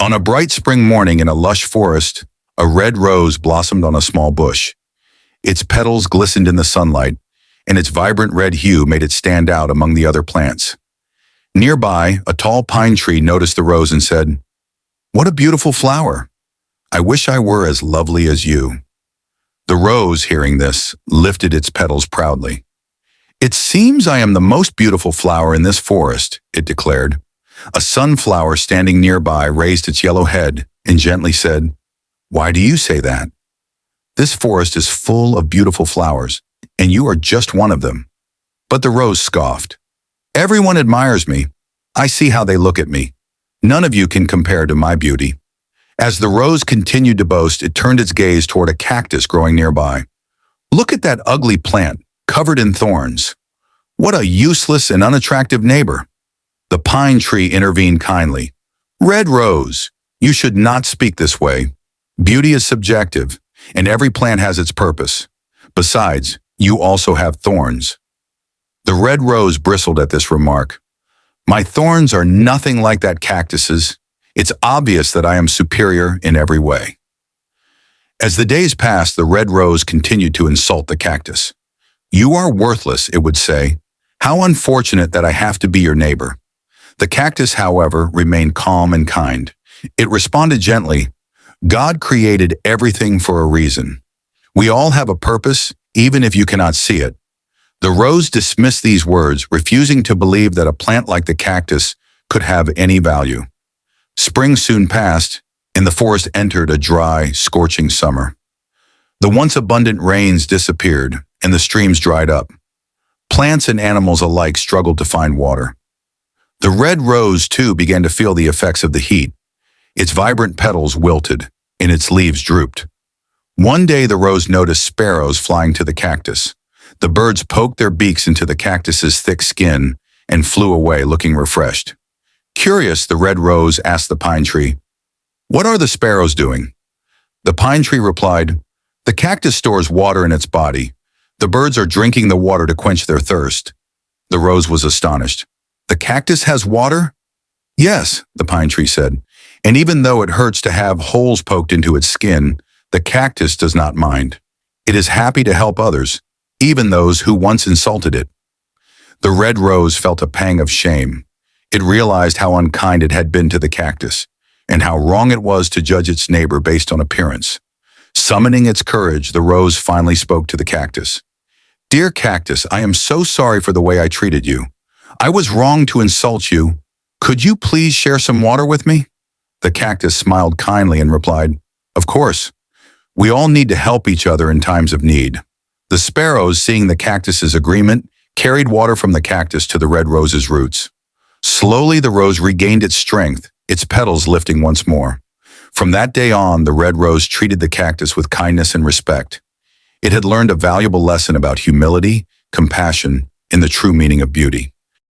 On a bright spring morning in a lush forest, a red rose blossomed on a small bush. Its petals glistened in the sunlight, and its vibrant red hue made it stand out among the other plants. Nearby, a tall pine tree noticed the rose and said, "What a beautiful flower! I wish I were as lovely as you." The rose, hearing this, lifted its petals proudly. "It seems I am the most beautiful flower in this forest," it declared. A sunflower standing nearby raised its yellow head and gently said, "Why do you say that? This forest is full of beautiful flowers, and you are just one of them." But the rose scoffed. "Everyone admires me. I see how they look at me. None of you can compare to my beauty." As the rose continued to boast, it turned its gaze toward a cactus growing nearby. "Look at that ugly plant, covered in thorns. What a useless and unattractive neighbor." The pine tree intervened kindly. "Red rose, you should not speak this way. Beauty is subjective, and every plant has its purpose. Besides, you also have thorns." The red rose bristled at this remark. "My thorns are nothing like that cactus's. It's obvious that I am superior in every way." As the days passed, the red rose continued to insult the cactus. "You are worthless," it would say. "How unfortunate that I have to be your neighbor." The cactus, however, remained calm and kind. It responded gently, "God created everything for a reason. We all have a purpose, even if you cannot see it." The rose dismissed these words, refusing to believe that a plant like the cactus could have any value. Spring soon passed, and the forest entered a dry, scorching summer. The once abundant rains disappeared, and the streams dried up. Plants and animals alike struggled to find water. The red rose, too, began to feel the effects of the heat. Its vibrant petals wilted, and its leaves drooped. One day the rose noticed sparrows flying to the cactus. The birds poked their beaks into the cactus's thick skin and flew away looking refreshed. Curious, the red rose asked the pine tree, "What are the sparrows doing?" The pine tree replied, "The cactus stores water in its body. The birds are drinking the water to quench their thirst." The rose was astonished. "The cactus has water?" "Yes," the pine tree said, "and even though it hurts to have holes poked into its skin, the cactus does not mind. It is happy to help others, even those who once insulted it." The red rose felt a pang of shame. It realized how unkind it had been to the cactus, and how wrong it was to judge its neighbor based on appearance. Summoning its courage, the rose finally spoke to the cactus. "Dear cactus, I am so sorry for the way I treated you. I was wrong to insult you. Could you please share some water with me?" The cactus smiled kindly and replied, "Of course. We all need to help each other in times of need." The sparrows, seeing the cactus's agreement, carried water from the cactus to the red rose's roots. Slowly the rose regained its strength, its petals lifting once more. From that day on, the red rose treated the cactus with kindness and respect. It had learned a valuable lesson about humility, compassion, and the true meaning of beauty.